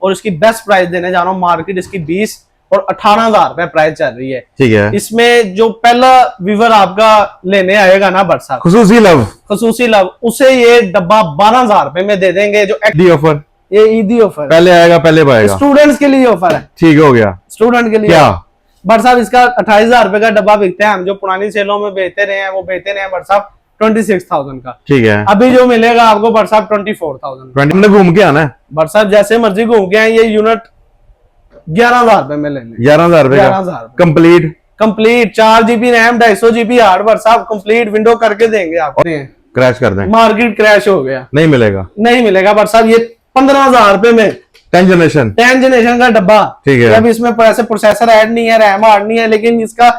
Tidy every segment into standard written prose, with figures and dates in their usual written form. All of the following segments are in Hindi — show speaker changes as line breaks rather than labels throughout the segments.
और इसकी बेस्ट प्राइस देने जा रहा हूँ। मार्केट इसकी 20 और 18,000 रुपए प्राइस चल रही है।
ठीक है।
इसमें जो पहला व्यूवर आपका लेने आएगा ना भट्ट साहब, खसूसी लव, उसे ये डब्बा 12,000 रुपए में दे देंगे। जो
ऑफर,
ये ईदी ऑफर
पहले आएगा पहले पाएगा,
स्टूडेंट्स के लिए ऑफर है।
ठीक हो गया,
स्टूडेंट के लिए
क्या
भट्ट साहब इसका 28,000 रुपए का डब्बा बिकते हैं। हम जो पुरानी सेलों में बेचते रहे हैं वो बेचते रहे हैं भट्ट साहब 26,000 का।
ठीक है।
अभी जो मिलेगा आपको भट्ट साहब 24,000
में घूम के आना है
भट्ट साहब, जैसे मर्जी घूम के आए। ये यूनिट 11,000 रुपए में लेने,
11,000 रुपए का complete 4 GB RAM 250 GB hard Bhatt साहब कंप्लीट विंडो करके देंगे आपको। क्रैश कर देंगे,
मार्केट क्रैश हो गया, नहीं मिलेगा भट्ट साहब। ये 15,000 रुपए में 10 जनरेशन का डब्बा।
ठीक है।
अब इसमें ऐसे प्रोसेसर ऐड नहीं है, रैम ऐड नहीं है, लेकिन इसका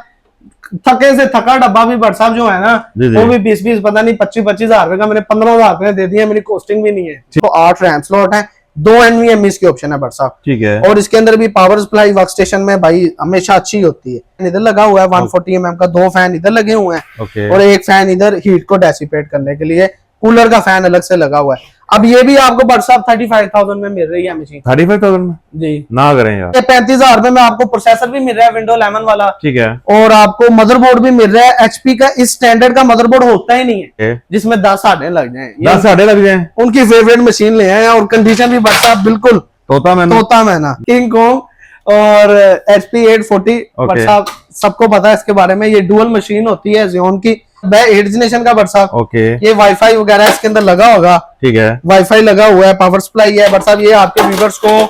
थके से थका डब्बा भी भट्ट साहब जो है ना, वो भी 20 पता नहीं 25 हजार रुपए का मैंने 15,000 रुपए दे दिया, मेरी कॉस्टिंग भी नहीं है। तो 8 रैम स्लॉट है, 2 NVMe की ऑप्शन है भट्ट साहब।
ठीक है।
और इसके अंदर भी पावर सप्लाई वर्क स्टेशन में भाई हमेशा अच्छी होती है। इधर लगा हुआ है 140 mm का, 2 फैन इधर लगे हुए हैं और एक फैन इधर हीट को डेसिपेट करने के लिए, कूलर का फैन अलग से लगा हुआ है। अब ये भी आपको भट्ट साहब 35,000 में मिल रही है मशीन।
35,000 में जी ना करें यार।
35,000 रुपए में आपको प्रोसेसर भी मिल रहा है विंडो 11 वाला।
ठीक है।
और आपको मदरबोर्ड भी मिल रहा है HP का। इस स्टैंडर्ड का मदरबोर्ड होता ही नहीं है जिसमें 10 साढ़े लग जाए,
10 साढ़े लग जाए।
उनकी फेवरेट मशीन ले आए और कंडीशन भी भट्ट साहब बिल्कुल तोता मैना किंग कॉन्ग और HP 840 भट्ट साहब सबको पता है इसके बारे में। ये डुअल मशीन होती है Xeon की, 8 जनरेशन का भट्ट साहब। ये वाईफाई वगैरह इसके अंदर लगा होगा। ठीक है। वाईफाई लगा हुआ है, पावर सप्लाई है भट्ट साहब। ये आपके व्यूअर्स को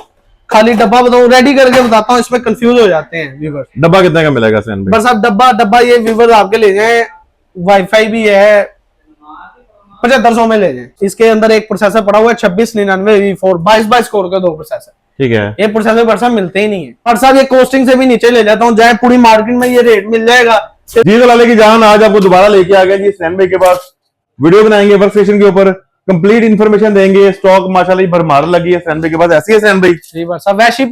खाली डब्बा बताऊं, रेडी करके बताता हूँ, इसमें कंफ्यूज हो जाते हैं व्यूअर्स।
डब्बा कितने का मिलेगा भट्ट साहब?
डब्बा ये व्यूअर्स आपके ले जाए, वाईफाई भी है 7500 में ले जाए। इसके अंदर एक प्रोसेसर पड़ा हुआ है 2699 22 कोर का 2 प्रोसेसर। ठीक है। ये प्रोसेसर भट्ट साहब मिलते ही नहीं है भट्ट साहब। ये कॉस्टिंग से भी नीचे ले जाता हूँ, जाए पूरी मार्केट में ये रेट मिल जाएगा।
जी तो लाले की जान आज आपको दोबारा लेके आ गए जी सैन भाई के पास। वीडियो बनाएंगे वर्क स्टेशन के ऊपर, कंप्लीट इन्फॉर्मेशन देंगे। स्टॉक माशाल्लाह भरमार लगी है सैन भाई के पास। ऐसी है सैन भाई जी भट्ट साहब, वैसी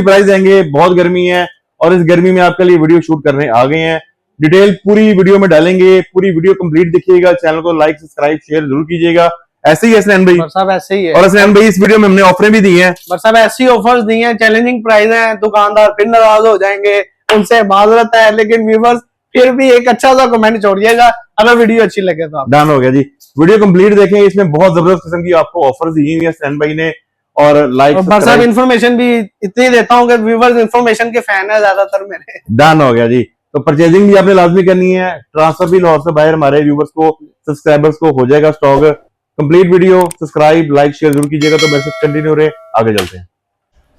प्राइस देंगे। बहुत गर्मी है और इस गर्मी में आपके लिए वीडियो शूट करने आ गए हैं। डिटेल पूरी वीडियो में डालेंगे, पूरी वीडियो कंप्लीट देखिएगा। चैनल को लाइक सब्सक्राइब शेयर जरूर कीजिएगा। ऐसे ही है सैन भाई
साहब, ऐसे ही है।
और सैन भाई इस वीडियो में हमने ऑफरें भी दी हैं
भट्ट साहब, ऐसी ऑफर्स दी हैं, चैलेंजिंग प्राइस है। दुकानदार फिर नाराज हो जाएंगे, उनसे माजरत है, लेकिन व्यूअर्स फिर भी एक अच्छा सा कमेंट छोड़िएगा अगर वीडियो अच्छी लगे तो।
डन हो गया जी। वीडियो कंप्लीट देखें, इसमें बहुत जबरदस्त किस्म की आपको ऑफर्स दी हुई है सैन भाई ने। और लाइक
भट्ट साहब इन्फॉर्मेशन भी इतनी देता हूँ कि व्यूअर्स इन्फॉर्मेशन के फैन है ज्यादातर मेरे।
डन हो गया जी। तो परचेजिंग भी आपने लाजमी करनी है, ट्रांसफर भी लाहौर से बाहर हमारे व्यूअर्स को सब्सक्राइबर्स को हो जाएगा stock. Complete video subscribe like share जरूर कीजिएगा। तो मैसेज कंटिन्यू रहे, आगे चलते हैं।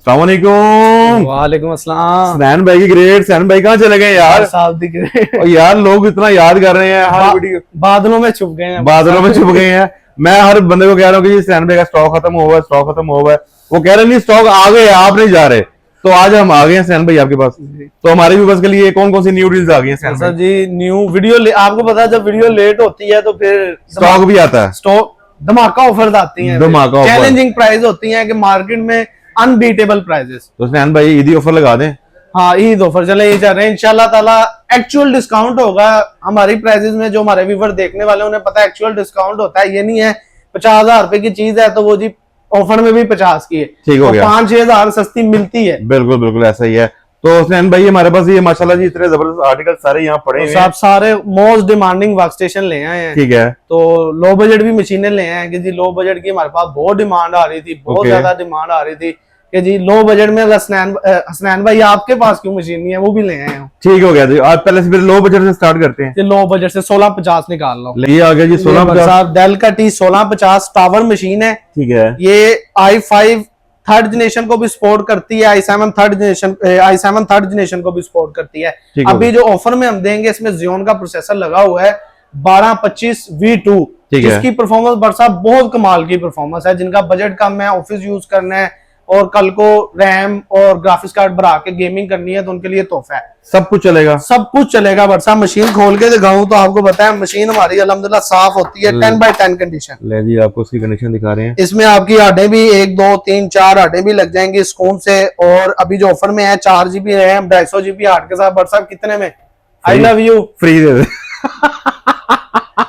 वालेकुम अस्सलाम।
सैन भाई की ग्रेट, सैन भाई कहाँ चले गए यार
साहब दिख रहे
और यार लोग इतना याद कर रहे हैं हर वीडियो।
बादलों में छुप गए हैं।
मैं हर बंदे को कह रहा हूँ कि सैन भाई का स्टॉक खत्म हुआ है। वो कह रहे नहीं स्टॉक आ गए, आप नहीं जा रहे। तो आज हम आ गए हैं सैन भाई आपके पास। तो हमारे व्यूअर्स के लिए कौन कौन सी न्यू डील्स आ गई हैं सैन भाई
जी? न्यू वीडियो आपको पता है जब वीडियो लेट होती है तो फिर
स्टॉक भी आता है,
स्टॉक धमाका ऑफर्स आती हैं, चैलेंजिंग प्राइस होती हैं कि मार्केट में अनबीटेबल प्राइसेस।
तो सैन भाई ईदी ऑफर लगा दें।
हाँ, ईद ऑफर चले ये चल रहे हैं इंशाल्लाह ताला। एक्चुअल डिस्काउंट होगा हमारी प्राइसेस में। जो हमारे व्यूअर देखने वाले उन्हें पता है एक्चुअल डिस्काउंट होता है। ये नहीं है 50,000 रुपए की चीज है तो वो जी ऑफर में भी 50 की है,
ठीक हो गया,
5-6 हजार सस्ती मिलती है।
बिल्कुल ऐसा ही है। तो सैन भाई हमारे पास ये माशाल्लाह जी इतने जबरदस्त आर्टिकल सारे यहाँ पड़े हैं।
आप सारे मोस्ट डिमांडिंग वर्क स्टेशन ले आए हैं।
ठीक है। तो
लो बजट भी मशीनें ले आए हैं कि जी लो बजट की हमारे पास बहुत डिमांड आ रही थी, बहुत ज्यादा डिमांड आ रही थी कि जी लो बजट में हसनैन भाई आपके पास क्यों मशीन नहीं है, वो भी ले आए हैं।
ठीक हो गया जी। आज पहले से फिर लो बजट से स्टार्ट करते हैं।
लो बजट से 1650 निकाल लो।
ये आ गया जी 1650।
डेल का T1650 टावर मशीन है।
ठीक है।
ये i5 3rd जनरेशन को भी सपोर्ट करती है, i7 3rd जनरेशन को भी सपोर्ट करती है। अभी जो ऑफर में हम देंगे इसमें Xeon का प्रोसेसर लगा हुआ है 1225 V2, जिसकी परफॉर्मेंस भट्ट साहब बहुत कमाल की परफॉर्मेंस है। जिनका बजट कम है, ऑफिस यूज करना है और कल को रैम और ग्राफिक्स कार्ड बढ़ा के गेमिंग करनी है तो उनके लिए तोहफा है। सब कुछ चलेगा भट्ट साहब। मशीन खोल के दिखाऊं तो आपको बताया मशीन हमारी अल्हम्दुलिल्लाह साफ होती है, 10x10 कंडीशन।
ले जी आपको उसकी कंडीशन दिखा रहे हैं।
इसमें आपकी हाडें भी 1 2 3 4 हाडें भी लग जाएंगी सुकून से। और अभी जो ऑफर में है 4 GB रैम 250 GB हार्ड के साथ भट्ट साहब कितने में? आई लव यू फ्री दे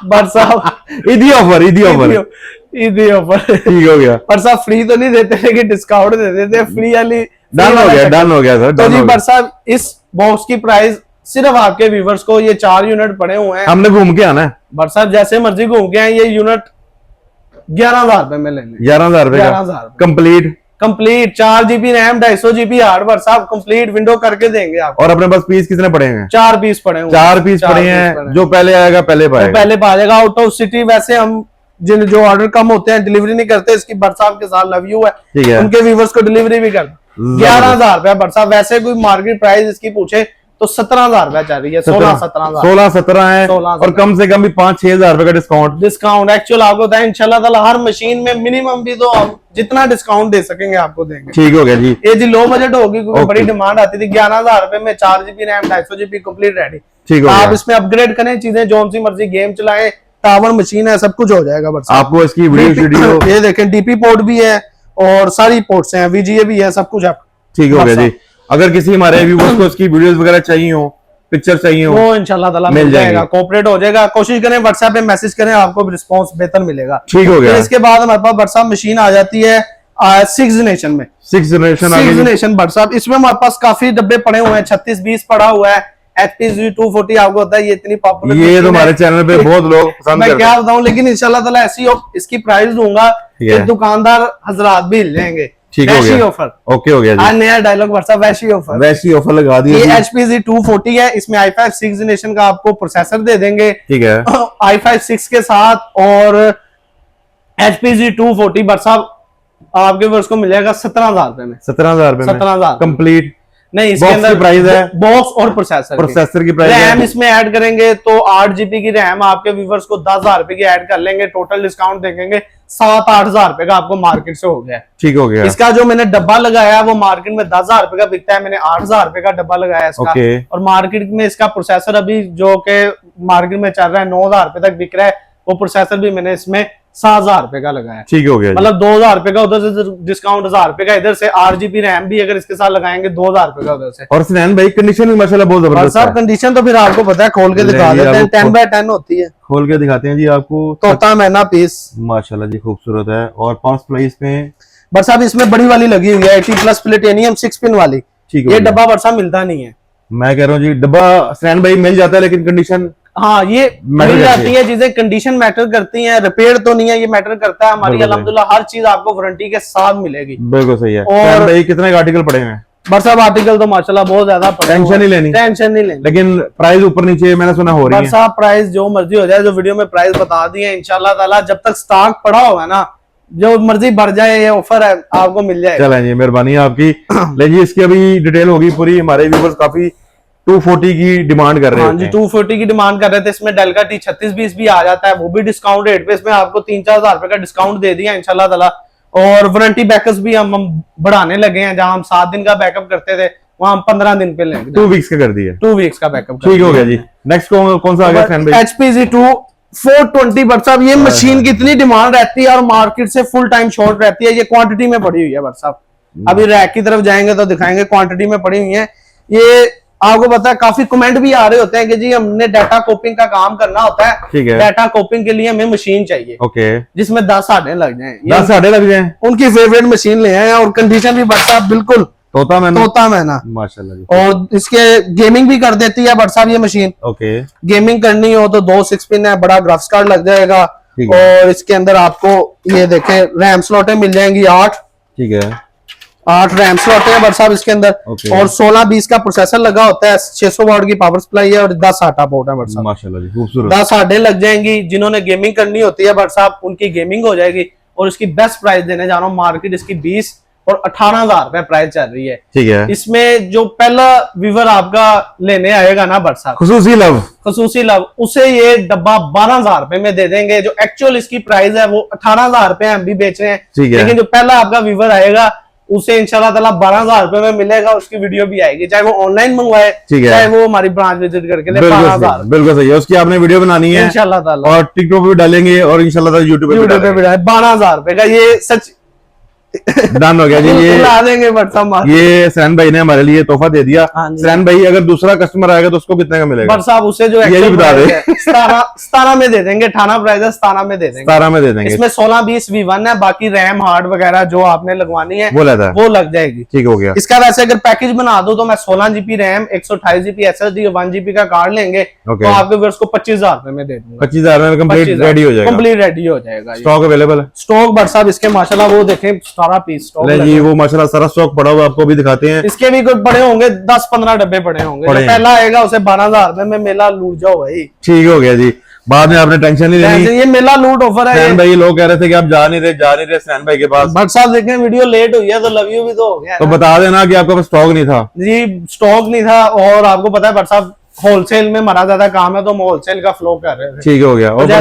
भट्ट साहब।
ईदी ऑफर
ईदी ऑफर
ठीक हो गया।
पर साहब फ्री तो नहीं देते लेकिन डिस्काउंट दे देते हैं, फ्री वाली
डन हो गया, डन हो गया सर।
तो जी पर साहब इस बॉक्स की प्राइस सिर्फ आपके व्यूवर्स को, ये 4 यूनिट पड़े हुए हैं,
हमने घूम के आना है
पर साहब जैसे मर्जी घूम के आए, ये यूनिट 11,000 रुपए में लेने,
11,000 रुपए
11,000
complete,
4 GB RAM 250 GB hard, पर साहब कंप्लीट विंडो करके देंगे आपको।
और अपने पास पीस कितने पड़े हैं?
4 पीस पड़े हुए,
4 पीस पड़े हैं, जो पहले आएगा पहले पाएगा,
तो पहले पा जाएगा। आउट ऑफ सिटी वैसे हम जो ऑर्डर कम होते हैं डिलीवरी नहीं करते, इसकी बरसात के साथ लव यू है,
ठीक है,
उनके व्यूवर्स को डिलीवरी भी कर 11,000 रुपया बरसात। वैसे कोई मार्केट प्राइस इसकी पूछे तो 17,000 रुपया चल रही है,
16-17 है, और कम से कम भी 5-6,000 रुपए का
डिस्काउंट एक्चुअल आपको होता है इंशाल्लाह ताला। हर मशीन में मिनिमम भी तो हम जितना डिस्काउंट दे सकेंगे आपको देंगे।
ठीक हो गया जी।
ये जी लो बजट होगी क्योंकि बड़ी डिमांड आती थी। 11,000 रुपए में 4 GB RAM 250 GB complete ready.
ठीक हो गया।
आप इसमें अपग्रेड करें चीजें, जो सी मर्जी गेम चलाएं, टावर मशीन है, सब कुछ हो जाएगा। बस
आपको इसकी वीडियो
ये देखें, डीपी पोर्ट भी है और सारी पोर्ट्स हैं, VGA भी है, सब कुछ है।
ठीक हो गया जी। अगर किसी हमारे व्यूअर्स को इसकी वीडियोस वगैरह चाहिए हो, पिक्चर चाहिए हो,
वो इंशाल्लाह ताला मिल जाएगा, कोऑपरेट हो जाएगा। कोशिश करें व्हाट्सएप पे मैसेज करें, आपको रिस्पांस बेहतर मिलेगा।
ठीक हो गया।
इसके बाद हमारे पास व्हाट्सएप मशीन आ जाती है 6 जनरेशन में,
6 जनरेशन
व्हाट्सएप। इसमें हमारे पास काफी डब्बे पड़े हुए हैं, 3620 पड़ा हुआ है, HPZ 240 आपको होता है, ये इतनी पॉपुलर,
ये तो हमारे चैनल पे बहुत लोग पसंद करते हैं।
मैं क्या बताऊं, लेकिन इंशाल्लाह ताला ऐसी इसकी प्राइस दूंगा कि दुकानदार हजरात भी हिल जाएंगे।
ठीक हो गया,
ऑफर
ओके हो गया जी।
आज नया डायलॉग व्हाट्सएप, वैसी ऑफर
लगा दी।
ये HPZ 240 है, इसमें i5 6 जनरेशन का आपको प्रोसेसर दे देंगे,
ठीक है,
i5 6 के साथ। और HPZ 240 व्हाट्सएप आपके वर्ष को मिल जाएगा 17,000 रुपए में,
17,000 रुपए
17,000
कंप्लीट।
नहीं, इसके अंदर
प्राइस है
बॉक्स और प्रोसेसर
की प्राइस
रैम इसमें ऐड करेंगे तो 8 GB की रैम आपके व्यूवर्स को 10,000 रुपए की ऐड कर लेंगे, टोटल डिस्काउंट देंगे 7-8 हजार रुपए का आपको मार्केट से हो गया। ठीक हो गया। इसका जो मैंने डब्बा लगाया वो मार्केट में 10,000 रुपए का बिकता है, मैंने 8,000 रुपए का डब्बा लगाया इसका। और मार्केट में इसका प्रोसेसर अभी जो के मार्केट में चल रहा है 9,000 रुपए तक बिक रहा है, वो प्रोसेसर भी मैंने इसमें 7,000 रुपए का लगाया। ठीक हो गया, मतलब 2,000 रुपए का उधर से डिस्काउंट, 1,000 रुपए का इधर से, 8 GB रैम भी अगर इसके साथ लगाएंगे 2,000 रुपए का उधर से।
और स्नैन भाई कंडीशन भी माशाल्लाह बहुत जबरदस्त है।
कंडीशन तो फिर आपको पता है, खोल के दिखा देते हैं, 10x10 होती है,
खोल के दिखाते हैं जी आपको।
तोता मैना पीस
माशाल्लाह जी, खूबसूरत है। और 5 प्राइस में
बस अब इसमें बड़ी वाली लगी हुई है 80+ प्लेटिनियम 6 पिन वाली। ठीक है, ये डब्बा वर्षा मिलता नहीं है, मैं कह रहा हूँ जी। डब्बा स्टैंड भाई मिल जाता है लेकिन कंडीशन, हाँ ये मिल जाती है चीजें, कंडीशन मैटर करती है, रिपेयर तो नहीं है, ये मैटर करता है। हमारी अल्हम्दुलिल्लाह हर चीज आपको वारंटी के साथ मिलेगी। बिल्कुल सही है। और भाई कितने आर्टिकल पड़े हैं? बस अब आर्टिकल तो माशाल्लाह बहुत ज्यादा, टेंशन नहीं लेनी, टेंशन नहीं लेनी। लेकिन प्राइस ऊपर नीचे मैंने सुना हो रही है। बस प्राइस जो मर्जी हो जाए, जो वीडियो में प्राइस बता दी है इंशाल्लाह ताला, जब तक स्टॉक पड़ा होगा ना, जो मर्जी बढ़ जाए, ये ऑफर है आपको मिल जाएगा। चलें जी, मेहरबानी आपकी। लेकिन इसकी अभी डिटेल होगी पूरी, हमारे व्यूअर्स काफी 240 की डिमांड कर रहे हैं। हाँ जी, 240 की डिमांड कर रहे थे। इसमें डेल का T3620 भी आ जाता है, वो भी डिस्काउंट रेट पे, इसमें आपको 3-4 हजार रुपए का डिस्काउंट दे दिया इंशाल्लाह ताला। और वारंटी बैकअप भी हम बढ़ाने लगे हैं, जहां हम 7 दिन का बैकअप करते थे वहां हम 15 दिन पे लेंगे, 2 वीक्स का कर दिया, 2 वीक्स का बैकअप। ठीक हो गया जी। नेक्स्ट कौन सा आ गया? HPZ 420। बट साहब ये मशीन की इतनी डिमांड रहती है और मार्केट से फुल टाइम शॉर्ट रहती है, ये क्वांटिटी में पड़ी हुई है। बट साहब अभी रैक की तरफ जाएंगे तो दिखाएंगे, क्वांटिटी में पड़ी हुई है। ये आपको पता है, काफी कमेंट भी आ रहे होते हैं कि जी हमने डाटा कॉपिंग का काम करना होता है, ठीक है, डाटा कॉपिंग के लिए हमें मशीन चाहिए, ओके, जिसमें 10 साढ़े लग जाए, 10 साढ़े लग जाए, उनकी फेवरेट मशीन ले आए। और कंडीशन भी बट साहब बिल्कुल तोता मैना माशाल्लाह। और इसके गेमिंग भी कर देती है बट साहब ये मशीन, ओके, गेमिंग करनी हो तो 2 6 पिन है, बड़ा ग्राफिक्स कार्ड लग जाएगा। और इसके अंदर आपको ये देखें रैम स्लॉटें मिल जाएंगी 8, ठीक है, 8 रैम स्लॉट है बट साहब इसके अंदर। और 16-20 का प्रोसेसर लगा होता है, 600 वाट की पावर सप्लाई है और 10 SATA पोर्ट है बट साहब, माशाल्लाह जी, खूबसूरत। 10 साढ़े लग जाएंगी, जिन्होंने गेमिंग करनी होती है बट साहब उनकी गेमिंग हो जाएगी। और इसकी बेस्ट प्राइस देने जा रहा हूँ, मार्केट इसकी 20 और 18,000 रुपए प्राइस चल रही है, ठीक है। इसमें जो पहला व्यूवर आपका लेने आएगा ना बट साहब, खसूसी लव, उसे ये डब्बा 12,000 रुपए में दे देंगे। जो एक्चुअल इसकी प्राइस है वो 18,000 रुपए हम भी बेच रहे हैं, लेकिन जो पहला आपका व्यूवर आएगा उसे इंशाल्लाह ताला 12,000 रुपए में मिलेगा। उसकी वीडियो भी आएगी, चाहे वो ऑनलाइन मंगवाए, चाहे वो हमारी ब्रांच विजिट करके ले। 12,000 बिल्कुल सही है। उसकी आपने वीडियो बनानी है इंशाल्लाह ताला, और टिकटॉक पे भी डालेंगे और इंशाल्लाह ताला यूट्यूब पे भी डालेंगे। 12,000 रुपए का ये सच
डन हो गया जी। ये
ला देंगे बट साहब,
ये सैन भाई ने हमारे लिए तोहफा दे दिया। सैन भाई अगर दूसरा कस्टमर आएगा तो उसको कितने का मिलेगा?
बट साहब उसे जो
ये भी बता दे।
17 में दे देंगे, 18 प्राइस है, 17 में दे देंगे।
17 में दे देंगे।
इसमें 16-20 V1 है, बाकी रैम हार्ड वगैरह जो आपने लगवानी है वो लग जाएगी।
ठीक हो गया।
इसका वैसे अगर पैकेज बना दो तो मैं 16 GB रैम, 128 GB SSD और 1 GB का कार्ड लेंगे तो आपके व्यूअर्स को 25,000 रुपए में दे दूंगा।
25,000 में कंप्लीट रेडी हो जाएगा।
कंप्लीट रेडी हो जाएगा।
स्टॉक अवेलेबल है।
स्टॉक बट साहब इसके माशाल्लाह वो देखें सारा पीस स्टॉक
जी, वो माशाल्लाह सारा स्टॉक पड़ा हुआ आपको भी दिखाते हैं।
इसके भी कुछ पड़े होंगे, 10-15 डब्बे पड़े होंगे। जो पहला आएगा उसे 12,000 रुपए में मेला लूट जाओ भाई।
ठीक हो गया जी, बाद में आपने टेंशन नहीं लेनी।
ये मेला लूट ऑफर है।
सैन भाई लोग कह रहे थे कि आप जा नहीं रहे सैन भाई के पास।
भट्ट साहब देखें वीडियो लेट हुई है तो लव यू भी तो हो गया,
तो बता देना कि आपके पास स्टॉक नहीं था।
जी स्टॉक नहीं था, और आपको पता है भट्ट साहब होलसेल में हमारा ज्यादा काम है तो हम होलसेल का फ्लो कर रहे थे।
ठीक हो गया। और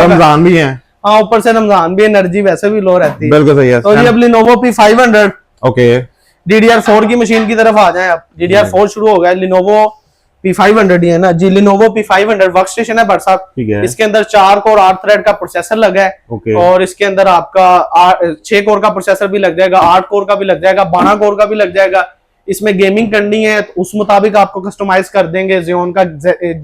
रमजान भी है।
हाँ, ऊपर से रमजान भी, एनर्जी वैसे भी लो रहती है।
बिल्कुल सही है।
तो ये अब Lenovo P500
ओके
DDR4 की मशीन की तरफ आ जाए। अब DDR4 शुरू हो गया। Lenovo P500 ही है ना जी। Lenovo P500 वर्क स्टेशन है भट्ट साहब। इसके अंदर 4 कोर 8 थ्रेड का प्रोसेसर लगा है, और इसके अंदर आपका 6 कोर का प्रोसेसर भी लग जाएगा, 8 कोर का भी लग जाएगा, 12 कोर का भी लग जाएगा। इसमें गेमिंग करनी है तो उस मुताबिक आपको कस्टमाइज कर देंगे। Xeon का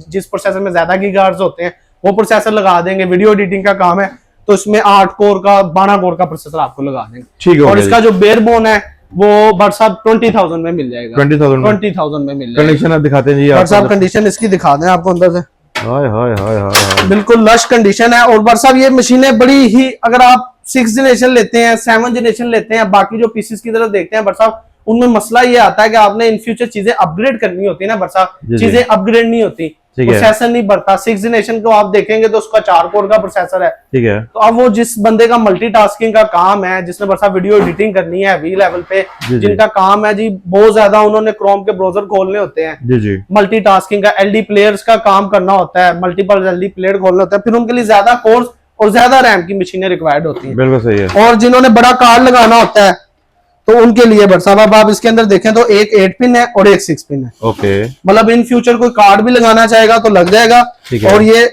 जिस प्रोसेसर में ज्यादा गीगाहर्ट्ज होते हैं वो प्रोसेसर लगा देंगे। वीडियो एडिटिंग का काम है तो इसमें 8 कोर का 12 कोर का प्रोसेसर आपको लगा देंगे। ठीक है। और इसका जो बेयर बोन है वो भट्ट साहब 20,000 में मिल जाएगा। 20,000 में मिल जाएगा।
कंडीशन आप दिखाते हैं जी
भट्ट साहब, कंडीशन इसकी दिखा दें आपको अंदर से।
हाय हाय हाय हाय,
बिल्कुल लश कंडीशन है। और भट्ट साहब ये मशीनें बड़ी ही, अगर आप 6th जनरेशन लेते हैं, 7th जनरेशन लेते हैं, बाकी जो पीसीस की तरफ देखते हैं भट्ट साहब, उनमें मसला ये आता है कि आपने इन फ्यूचर चीजें अपग्रेड करनी होती है ना भट्ट साहब, चीजें अपग्रेड नहीं होती, प्रोसेसर नहीं बढ़ता। 6th जनरेशन को आप देखेंगे तो उसका 4 कोर का प्रोसेसर है। ठीक है। तो अब वो जिस बंदे का मल्टीटास्किंग का काम है, जिसने भट्ट साहब वीडियो एडिटिंग करनी है वी लेवल पे, जिनका काम है जी बहुत ज्यादा, उन्होंने क्रोम के ब्राउजर खोलने होते हैं, मल्टीटास्किंग का एलडी प्लेयर्स का काम करना होता है, मल्टीपल एलडी प्लेयर खोलना होता है, फिर उनके लिए ज्यादा कोर्स और ज्यादा रैम की मशीनें रिक्वायर्ड होती है। बिल्कुल सही है। और जिन्होंने बड़ा कार्ड लगाना होता है तो उनके लिए भट्ट साहब अब आप इसके अंदर देखें तो एक 8 पिन है और एक 6 पिन है। ओके। मतलब इन फ्यूचर कोई कार्ड भी लगाना चाहेगा तो लग जाएगा। और ये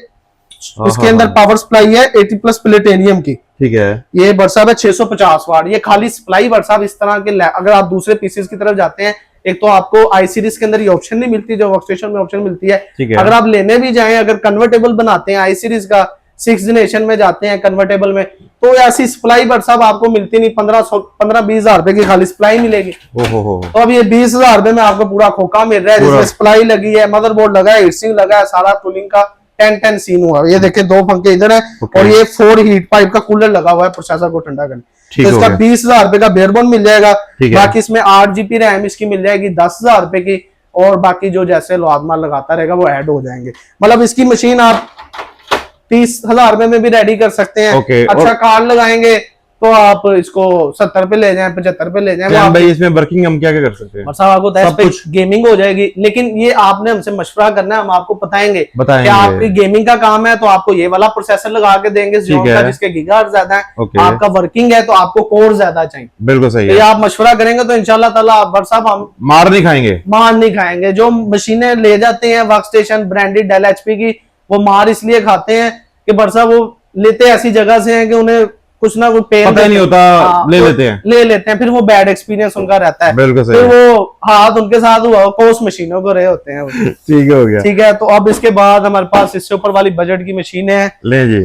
इसके अंदर पावर सप्लाई है 80+ प्लेटेनियम की। ठीक है। ये भट्ट साहब है 650 वाट। ये खाली सप्लाई भट्ट साहब इस तरह के, अगर आप दूसरे पीसीस की तरफ जाते हैं, एक तो आपको आई सीरीज के अंदर ये ऑप्शन नहीं मिलती जो वर्कस्टेशन में ऑप्शन मिलती है। अगर आप लेने भी जाएं, अगर कन्वर्टेबल बनाते हैं आई सीरीज का, 6th जनरेशन में जाते हैं कन्वर्टेबल में, तो ऐसी सप्लाई भट्ट साहब आपको मिलती नहीं। 15-20 हजार रुपए की खाली सप्लाई मिलेगी। तो अब ये 20,000 रुपए में आपको पूरा खोखा मिल रहा है, जिसमें सप्लाई लगी है, मदरबोर्ड लगा है, हीटसिंक लगा है, सारा कूलिंग का 10 सीन हुआ है। ये देखिए 2 पंखे इधर है और ये 4 हीट पाइप का कूलर लगा हुआ है प्रोसेसर को ठंडा करने। तो इसका 20,000 रुपए का बेयरबोन मिल जाएगा। बाकी इसमें 8 GB रैम इसकी मिल जाएगी 10,000 रुपए की, और बाकी जो जैसे लवादमा लगाता रहेगा वो ऐड हो जाएंगे। मतलब इसकी मशीन आप 30,000 रुपए में भी रेडी कर सकते हैं। अच्छा कार्ड लगाएंगे तो आप इसको 70 पे ले जाएं, 75 पे ले जाएं।
भाई इसमें वर्किंग हम क्या क्या कर सकते हैं?
और साहब आपको सब कुछ गेमिंग हो जाएगी, लेकिन ये आपने हमसे मशवरा करना है, हम आपको बताएंगे कि आपकी गेमिंग का काम है तो आपको ये वाला प्रोसेसर लगा के देंगे जिसके गीगाहर्ट्ज ज्यादा है। आपका वर्किंग है तो आपको कोर ज्यादा चाहिए। बिल्कुल सही है। आप मशवरा करेंगे तो इंशाल्लाह ताला भट्ट साहब हम
मार नहीं खाएंगे।
जो मशीनें ले जाते हैं work station branded Dell HP की, वो मार इसलिए खाते हैं कि भट्ट साहब वो लेते ऐसी जगह से हैं कि उन्हें कुछ ना कुछ पेन
पता नहीं होता, ले लेते हैं,
फिर वो बैड एक्सपीरियंस उनका रहता है।
बिल्कुल सही।
फिर वो हाथ उनके साथ हुआ कोस मशीनों को रहे होते हैं।
ठीक हो गया।
ठीक है। तो अब इसके बाद हमारे पास इससे ऊपर वाली बजट की मशीन है।
ले जी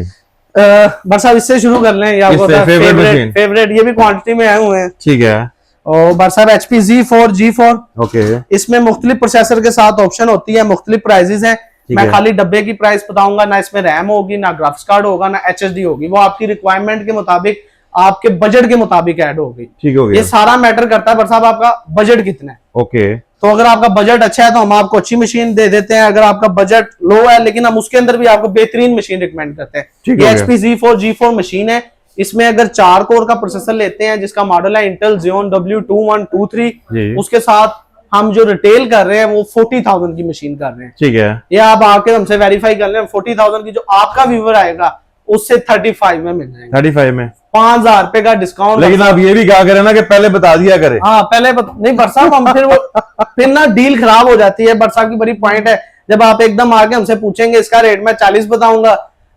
भट्ट साहब इससे शुरू कर लें या फेवरेट, ये भी क्वांटिटी में आए हुए हैं। ठीक है। और भट्ट साहब HP Z4 ओके। इसमें मुख्तलिफ प्रोसेसर के साथ ऑप्शन होती है, मुख्तलिफ प्राइजेस हैं। मैं खाली डब्बे की प्राइस बताऊंगा, ना इसमें रैम होगी, ना ग्राफिक्स कार्ड होगा, ना HSD होगी। वो आपकी रिक्वायरमेंट के मुताबिक, आपके बजट के मुताबिक ऐड होगी। ठीक हो गया। ये सारा मैटर करता है भट्ट साहब आपका बजट कितना है। ओके। तो अगर आपका बजट अच्छा है तो हम आपको अच्छी मशीन दे देते हैं। अगर आपका बजट लो है लेकिन हम उसके अंदर भी आपको बेहतरीन मशीन रिकमेंड करते हैं। ये HP Z4 मशीन है। इसमें अगर 4 कोर का प्रोसेसर लेते हैं जिसका मॉडल है इंटेल Xeon W2123, उसके साथ हम जो रिटेल कर रहे हैं वो 40,000 की मशीन कर रहे हैं। ठीक है। ये आप आके हमसे वेरीफाई कर लें, 40,000 की जो आपका व्यूअर आएगा उससे 35 में मिल जाएगा। 35 में 5,000 रुपए का डिस्काउंट।
लेकिन आप ये भी क्या करें ना कि पहले बता दिया करें।
हाँ पहले नहीं भट्ट साहब, हम फिर ना डील खराब हो जाती है। भट्ट साहब की बड़ी पॉइंट है, जब आप एकदम आके हमसे पूछेंगे इसका रेट मैं 40 बताऊंगा,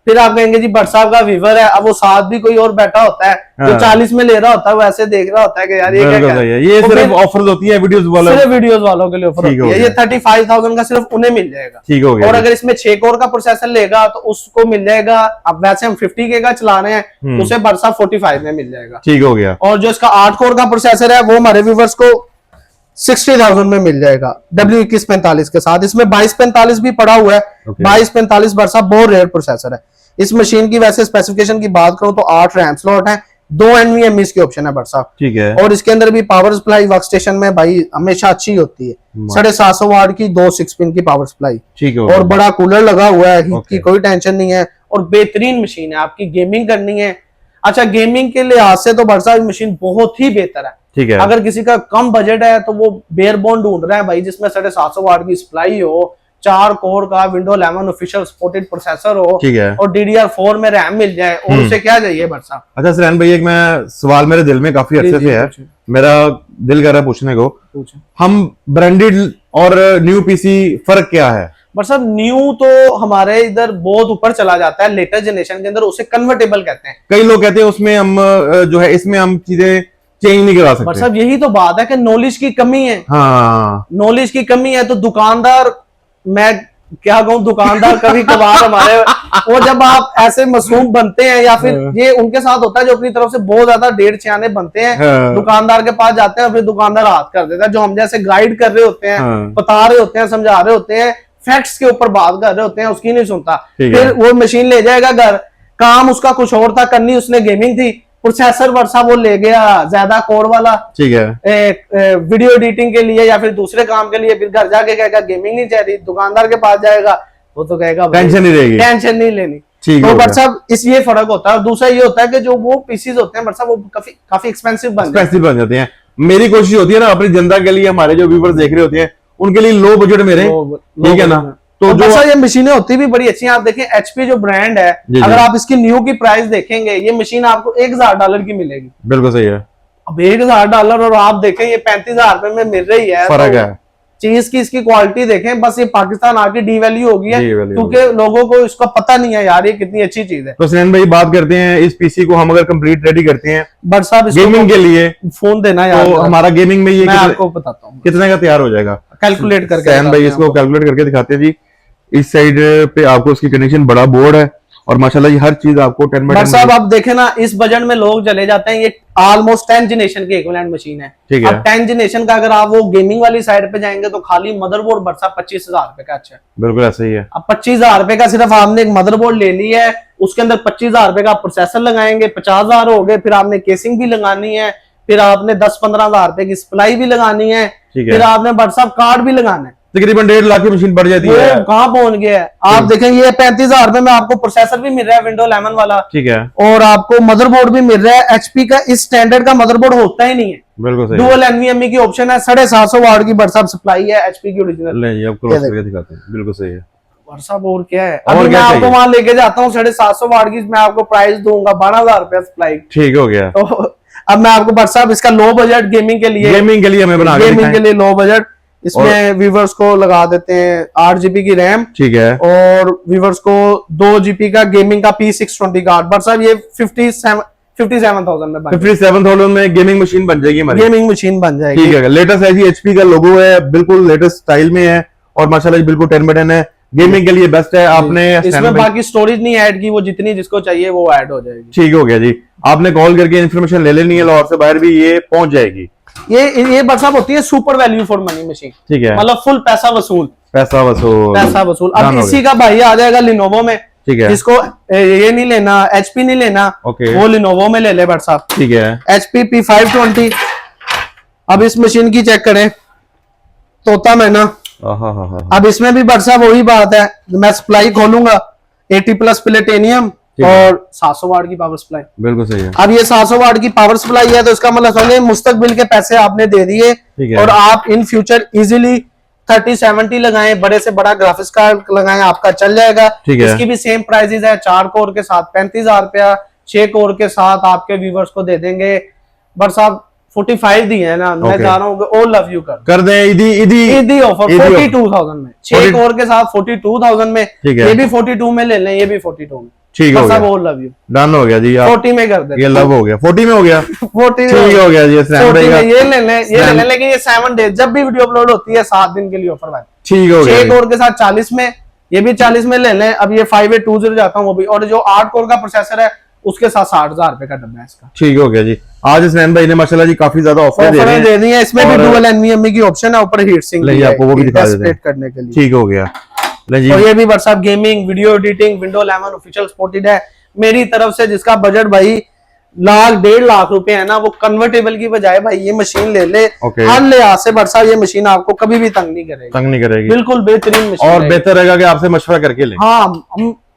फिर आप कहेंगे जी भट्ट साहब का वीवर है, अब वो साथ भी कोई और बैठा होता है जो 40 में ले रहा होता है, वो ऐसे देख रहा होता है कि यार ये क्या कर है।
ये सिर्फ ऑफर होती है वीडियोस वालों,
सिर्फ वीडियोस वालों के लिए ऑफर होती है। ये 35,000 का सिर्फ उन्हें मिल जाएगा।
ठीक हो गया।
और अगर इसमें 6 कोर का प्रोसेसर लेगा तो उसको मिल जाएगा, अब वैसे हम 50K का चला रहे हैं तो उसे भट्ट साहब 45 में मिल जाएगा।
ठीक हो गया।
और जो इसका 8 कोर का प्रोसेसर है वो हमारे व्यूवर्स को 60,000 में मिल जाएगा W2145 के साथ। इसमें 2245 भी पड़ा हुआ है। 2245 भट्ट साहब बहुत रेयर प्रोसेसर है। इस मशीन की वैसे स्पेसिफिकेशन की बात करूं तो 8 रैम स्लॉट है, 2 NVMe की ऑप्शन है भट्ट साहब।
ठीक है।
और इसके अंदर भी पावर सप्लाई वर्क स्टेशन में भाई हमेशा अच्छी होती है, 750 वाट की 2 6 पिन की पावर सप्लाई।
ठीक है।
और बड़ा कूलर लगा हुआ है, हीट की कोई टेंशन नहीं है। और बेहतरीन मशीन है, आपकी गेमिंग करनी है। अच्छा, गेमिंग के लिहाज से तो भट्ट साहब मशीन बहुत ही बेहतर है।
ठीक है।
अगर किसी का कम बजट है तो वो बेयर बोन ढूंढ रहा है भाई जिसमें 750 वाट की सप्लाई हो, 4 कोर का विंडो 11 ऑफिशियल सपोर्टेड प्रोसेसर हो,
ठीक है,
और DDR4 में रैम मिल जाए, और उसे क्या चाहिए भट्ट साहब।
अच्छा सुरैन भाई, एक मैं सवाल मेरे दिल में काफी अच्छे से है, मेरा दिल कर रहा है पूछने को। हम ब्रांडेड और न्यू पीसी फर्क क्या है?
भट्ट साहब न्यू तो हमारे इधर बहुत ऊपर चला जाता है, लेटेस्ट जनरेशन के अंदर उसे कन्वर्टेबल कहते हैं।
कई लोग कहते हैं उसमें हम जो है इसमें हम चीजें चेंज नहीं करा सकते।
भट्ट साहब यही तो बात है कि नॉलेज की कमी है।
हाँ,
नॉलेज की कमी है तो दुकानदार, मैं क्या कहूँ, दुकानदार कभी कभार हमारे वो जब आप ऐसे मासूम बनते हैं या फिर ये उनके साथ होता है जो अपनी तरफ से बहुत ज्यादा डेढ़ छियाने बनते हैं, दुकानदार के पास जाते हैं, फिर दुकानदार हाथ कर देता है। जो हम जैसे गाइड कर रहे होते हैं, बता रहे होते हैं, समझा रहे होते हैं, फैक्ट्स के ऊपर बात कर रहे होते हैं, उसकी नहीं सुनता। फिर वो मशीन ले जाएगा घर, काम उसका कुछ और था, करनी उसने गेमिंग थी, प्रोसेसर भट्ट साहब वो ले गया ज्यादा कोर वाला,
ठीक है,
वीडियो एडिटिंग के लिए या फिर दूसरे काम के लिए, फिर घर जाके कहेगा गेमिंग नहीं चाहिए, दुकानदार के पास जाएगा, वो तो कहेगा
टेंशन नहीं रहेगी,
टेंशन नहीं लेनी। तो भट्ट साहब इस ये फर्क होता है। और दूसरा ये होता है कि जो वो पीसीज होते हैं भट्ट साहब वो काफी एक्सपेंसिव बन
जाते हैं। मेरी कोशिश होती है ना अपनी जनता के लिए, हमारे जो व्यूअर्स देख रहे होते हैं उनके लिए लो बजट में रहे, ठीक है ना।
तो जो ये मशीनें होती भी बड़ी अच्छी हैं। आप देखें HP जो ब्रांड है, अगर आप इसकी न्यू की प्राइस देखेंगे, ये मशीन आपको $1,000 की मिलेगी।
बिल्कुल सही है।
अब $1,000 और आप देखें ये 35,000 रुपए में मिल रही है,
फर्क है।
चीज की इसकी क्वालिटी देखें, बस ये पाकिस्तान आके डीवैल्यू हो गई है क्योंकि लोगों को इसका पता नहीं है यार ये कितनी अच्छी चीज है।
तो सुरैन भाई बात करते हैं इस पीसी को हम अगर कंप्लीट रेडी करते हैं
भट्ट साहब
गेमिंग के लिए,
फोन देना यार,
तो हमारा गेमिंग में ये
मैं आपको बताता हूँ
कितने का तैयार हो जाएगा,
कैलकुलेट करके।
सुरैन भाई इसको कैलकुलेट करके दिखाते हैं जी। इस साइड पे आपको इसकी कनेक्शन बड़ा बोर्ड है और माशाल्लाह ये हर चीज आपको 10/10।
साहब आप देखें ना, इस बजट में लोग चले जाते हैं, ये ऑलमोस्ट 10 जनरेशन की इक्विवेलेंट मशीन है।
ठीक है।
अब 10 जनरेशन का अगर आप वो गेमिंग वाली साइड पे जाएंगे तो खाली मदरबोर्ड भट्ट साहब 25,000 रुपए का। अच्छा,
बिल्कुल ऐसा ही है।
अब 25,000 रुपए का सिर्फ आपने एक मदरबोर्ड ले ली है, उसके अंदर 25,000 रुपए का प्रोसेसर लगाएंगे, 50,000 हो गए, फिर आपने केसिंग भी लगानी है, फिर आपने 10-15,000 रुपए की सप्लाई भी लगानी है, फिर आपने भट्ट साहब कार्ड भी लगाना है,
तकरीबन 1.5 लाख की मशीन बढ़ जाती है।
कहाँ पहुंच गया है। आप देखेंगे ये 35,000 रुपए में आपको प्रोसेसर भी मिल रहा है विंडो 11 वाला,
ठीक है,
और आपको मदरबोर्ड भी मिल रहा है। HP का इस स्टैंडर्ड का मदरबोर्ड होता ही नहीं है।
बिल्कुल सही।
डुअल NVMe की ऑप्शन है, 750 वाट की भट्ट साहब सप्लाई है HP की ओरिजिनल।
नहीं, अब क्रॉस करके दिखाते हैं, बिल्कुल सही है
भट्ट साहब। और क्या है, अभी मैं आपको वहां लेके जाता हूँ, 750 वाट की मैं आपको प्राइस दूंगा 12,000 रुपया सप्लाई।
ठीक हो गया।
तो अब मैं आपको भट्ट साहब इसका लो बजट गेमिंग के लिए
हमें बना
गेमिंग के लिए लो बजट, इसमें व्यूवर्स को लगा देते हैं 8 GB की रैम,
ठीक है,
और व्यूवर्स को 2 GB का गेमिंग का P620 कार्ड। भट्ट साहब ये 57,000 में
57,000 में गेमिंग मशीन बन जाएगी हमारी,
गेमिंग मशीन बन जाएगी।
ठीक है। लेटेस्ट है जी, HP का लोगो है, बिल्कुल लेटेस्ट स्टाइल में है और माशाल्लाह बिल्कुल 10/10 है, गेमिंग के लिए बेस्ट है। आपने
इसमें बाकी स्टोरेज नहीं ऐड की, वो जितनी जिसको चाहिए वो ऐड हो जाएगी।
ठीक हो गया जी। आपने कॉल करके इन्फॉर्मेशन ले लेनी है, लाहौर से बाहर भी ये पहुंच जाएगी।
ये भट्ट साहब होती है super value for money machine,
ठीक है,
मतलब फुल पैसा वसूल। अब इसी का भाई आ जाएगा लिनोवो में,
ठीक है।
जिसको ये नहीं लेना, HP नहीं लेना, वो लिनोवो में ले ले भट्ट साहब,
ठीक है।
HP P520। अब इस मशीन की चेक करें, तोता मैना। अब इसमें भी भट्ट साहब वही बात है, मैं सप्लाई खोलूंगा 80+ प्लेटेनियम और 700 वाट की पावर सप्लाई।
बिल्कुल सही है।
अब ये 700 वाट की पावर सप्लाई है तो इसका मतलब समझे मुस्तकबिल के पैसे आपने दे दिए, और आप इन फ्यूचर इजीली 3070 लगाएं, बड़े से बड़ा ग्राफिक्स कार्ड लगाएं, आपका चल जाएगा। इसकी भी सेम प्राइसेस है, 4 कोर के साथ 35,000 रुपया, 6 कोर के साथ आपके व्यूवर्स को दे देंगे भट्ट साहब 45 दी है ना, मैं जा रहा हूँ ऑल लव यू कर दें इदी ऑफर 42,000 में, 6 कोर के साथ 42,000 में, ये भी 42 में ले लें, ये भी 42 में।
ठीक हो गया,
वो लव यू
डन हो गया जी।
40 में कर दे,
ये लव हो गया, 40 में हो गया,
40
ठीक हो गया जी।
ये ले लें, लेकिन ये 7 डेज जब भी वीडियो अपलोड होती है 7 दिन के लिए ऑफर भाई,
ठीक हो गया।
6 कोर के साथ 40 में, ये भी 40 में ले लें। अब ये 5820 जाता हूँ वो भी, और जो 8 कोर का प्रोसेसर है उसके साथ 60,000 रुपए का डब्बा है इसका।
ठीक हो गया जी। आज इसनैन भाई ने माशाल्लाह जी काफी ज्यादा ऑफर दे दी है।
इसमें भी डुअल एनवीएमई की ऑप्शन है, ऊपर हीट सिंक
है, आपको वो भी दिखा देते हैं
करने के लिए।
ठीक हो गया जी।
और ये भी WhatsApp gaming, video editing, window 11 official supported है मेरी तरफ से। जिसका बजट भाई 1,00,000-1,50,000 रुपए है ना, वो कन्वर्टेबल की बजाय भाई ये मशीन ले ले। हर लिहाज से व्हाट्सएप ये मशीन आपको कभी भी तंग नहीं करेगी, बिल्कुल बेहतरीन मशीन।
और बेहतर रहेगा कि आपसे मशवरा करके लें।
हाँ,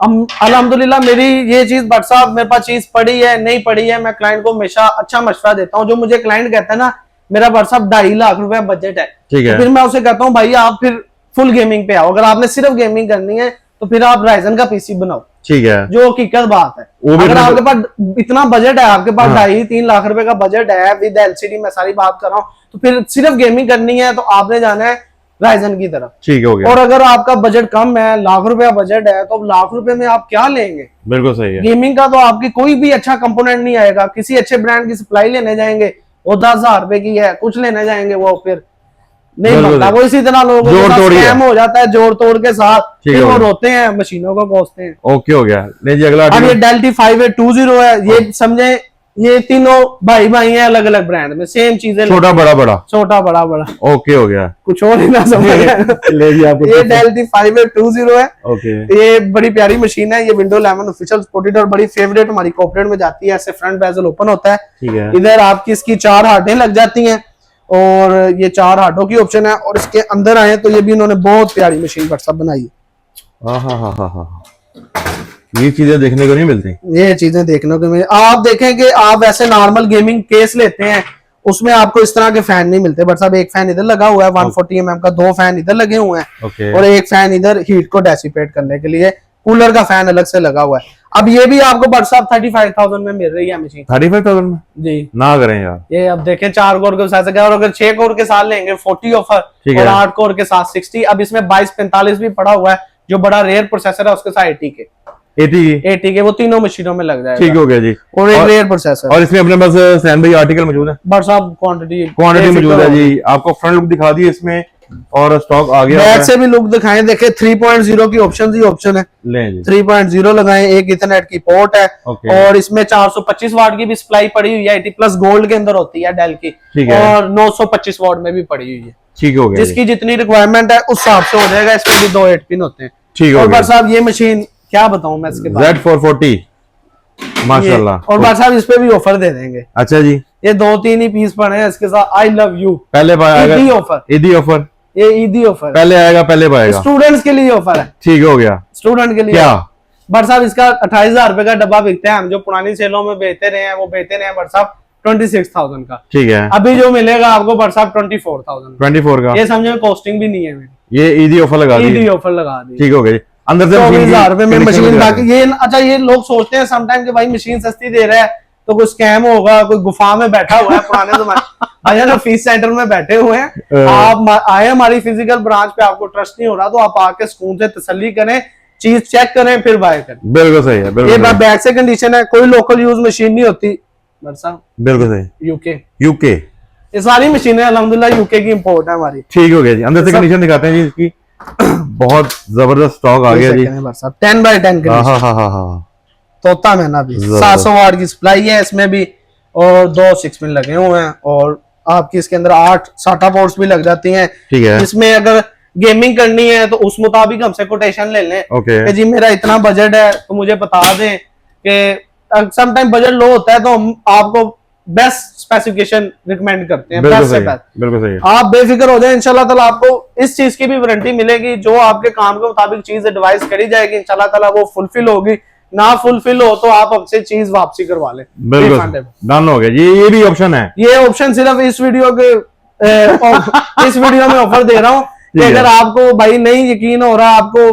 हम अल्हम्दुलिल्लाह मेरी ये चीज व्हाट्सएप मेरे पास चीज पड़ी है नहीं पड़ी है, मैं क्लाइंट को हमेशा अच्छा मशवरा देता हूँ। जो मुझे क्लाइंट कहता है ना मेरा व्हाट्सएप 2.5 लाख रुपए बजट है,
ठीक है,
तो फिर मैं उसे कहता हूँ भाई आप फिर फुल गेमिंग पे आओ। अगर आपने सिर्फ गेमिंग करनी है तो फिर आप राइजन का पीसी बनाओ,
ठीक है,
जो हकीकत बात है। अगर आपके पास इतना बजट है, आपके पास 2.5-3 लाख रुपए का बजट है विद एलसीडी, मैं सारी बात कर रहा हूँ, तो फिर सिर्फ गेमिंग करनी है तो आपने जाना है राइजन की तरफ।
ठीक हो गया।
और अगर आपका बजट कम है, 1,00,000 रुपया बजट है, तो 1,00,000 रुपए में आप क्या लेंगे?
बिल्कुल सही है।
गेमिंग का तो आपकी कोई भी अच्छा कंपोनेंट नहीं आएगा। किसी अच्छे ब्रांड की सप्लाई लेने जाएंगे वो 10,000 रुपए की है, कुछ लेने जाएंगे वो फिर नहीं बनता। वो इसी तरह लोगों के साथ स्कैम हो जाता है जोड़ तोड़ के साथ, फिर वो रोते हैं, मशीनों को कोसते हैं।
ओके हो गया। नहीं जी, अगला
अब ये डेल T5820 है, ये समझे ये तीनों भाई भाई हैं अलग अलग ब्रांड में, सेम चीजें,
छोटा बड़ा बड़ा,
छोटा बड़ा बड़ा।
ओके हो गया,
कुछ और ही ना समझ
ले जी आपको।
ये डेल T5820 है,
ओके,
ये बड़ी प्यारी मशीन है। ये विंडो 11 ऑफिशियल सपोर्टेड और बड़ी फेवरेट हमारी कॉर्पोरेट में जाती है। ऐसे फ्रंट बेजल ओपन होता है,
ठीक है,
इधर आपकी इसकी 4 हार्टें लग जाती हैं और ये 4 हार्टों की ऑप्शन है। और इसके अंदर आए तो ये भी उन्होंने बहुत प्यारी मशीन व्हाट्सएप बनाई है।
हाँ, ये चीजें देखने को नहीं मिलती,
ये चीजें देखने को मिलती। आप देखें कि आप वैसे नॉर्मल गेमिंग केस लेते हैं, उसमें आपको इस तरह के फैन नहीं मिलते। बट सब एक फैन इधर लगा हुआ है 140 mm का, 2 फैन इधर लगे हुए हैं, और एक फैन इधर हीट को डेसिपेट करने के लिए, कूलर का फैन अलग से लगा हुआ है। अब ये भी आपको व्हाट्सएप 35,000 में मिल रही है मशीन।
35,000 में
जी
ना करें यार।
ये अब देखें 4 कोर के साथ, और अगर 6 कोर के साथ लेंगे 40 ऑफर, और 8 कोर के साथ 60। अब इसमें 2245 भी पड़ा हुआ है, जो बड़ा रेयर प्रोसेसर है, उसके साथ 80 के वो तीनों मशीनों में लग जाएगा।
ठीक हो गया जी।
और एक रेयर प्रोसेसर,
और इसमें अपने पास सैन भाई आर्टिकल मौजूद है,
व्हाट्सएप क्वांटिटी
मौजूद है जी। आपको फ्रंट लुक दिखा दी इसमें, और स्टॉक आ गया।
बैक से भी लुक दिखाएं, देखें 3.0 की ऑप्शन ही ऑप्शन है,
लें जी
3.0 लगाएं। एक इथरनेट की पोर्ट है, और इसमें 425 वाट की भी सप्लाई पड़ी हुई है, 80 प्लस गोल्ड के अंदर होती है डेल की, और 925 वाट में भी पड़ी हुई है।
ठीक हो गया,
जिसकी जितनी रिक्वायरमेंट है उस हिसाब से हो जाएगा। इसमें भी 2 8 पिन होते हैं।
ठीक हो गया।
साहब ये मशीन क्या बताऊं मैं इसके बाद,
Z440 माशाल्लाह।
और बात साहब इस पे भी ऑफर दे देंगे।
अच्छा जी,
ये 2-3 ही पीस पड़े हैं इसके साथ। आई लव यू
पहले पाएगा
ईदी ऑफर,
ईदी ऑफर,
ये ईदी ऑफर
पहले आएगा, पहले पाएगा।
स्टूडेंट्स के लिए ऑफर है।
ठीक हो गया,
स्टूडेंट के लिए
क्या
बट साहब इसका 28,000 रुपए का डब्बा बिकता है। हम जो पुरानी सेलों में बेचते रहे हैं वो बेचते रहे हैं बट साहब 26,000 का।
ठीक है,
अभी जो मिलेगा आपको बट साहब 24,000
का।
ये समझो कॉस्टिंग भी नहीं है मेरी,
ये ईदी ऑफर लगा दी,
ईदी ऑफर लगा दी।
ठीक हो गया जी। अंदर से
24,000 रुपए में मशीन। बाकी ये अच्छा, ये लोग सोचते हैं समटाइम कि भाई मशीन सस्ती दे रहा है तो कोई स्कैम होगा, कोई गुफा में बैठा हुआ है पुराने जमाने भैया ना फीस सेंटर में बैठे हुए हैं। आप आए हमारी फिजिकल ब्रांच पे, आपको ट्रस्ट नहीं हो रहा तो आप आके सुकून से तसल्ली करें, चीज चेक करें, फिर बाय करें।
बिल्कुल सही है,
ये बैक से कंडीशन है, कोई लोकल यूज मशीन नहीं होती।
बिल्कुल सही, यूके
ये सारी मशीनें अल्हम्दुलिल्लाह यूके की इंपोर्ट है हमारी।
ठीक हो गया जी। अंदर से कंडीशन दिखाते हैं जी इसकी, बहुत जबरदस्त स्टॉक आ गया जी।
10x10
हाँ,
तोता मैना भी 700 वाट की सप्लाई है इसमें भी, और 2 6 पिन लगे हुए हैं, और आपकी इसके अंदर 8 SATA पोर्ट्स भी लग जाती हैं।
ठीक है,
इसमें अगर गेमिंग करनी है तो उस मुताबिक हमसे कोटेशन ले लें कि जी मेरा इतना बजट है, तो मुझे बता दें कि समटाइम बजट लो होता है तो हम आपको बेस्ट स्पेसिफिकेशन रिकमेंड करते हैं। बेस्ट से बेस्ट,
बिल्कुल सही।
आप बेफिक्र हो जाए, इंशाल्लाह ताला आपको इस चीज की भी वारंटी मिलेगी, जो आपके काम के मुताबिक चीज एडवाइस करी जाएगी इंशाल्लाह ताला वो फुलफिल होगी। ना फुलफिल हो तो आप हमसे चीज वापसी करवा लें,
बिल्कुल डन हो गया जी। ये भी ऑप्शन है, ये
ऑप्शन सिर्फ इस वीडियो के इस वीडियो में ऑफर दे रहा हूँ कि अगर आपको भाई नहीं यकीन हो रहा, आपको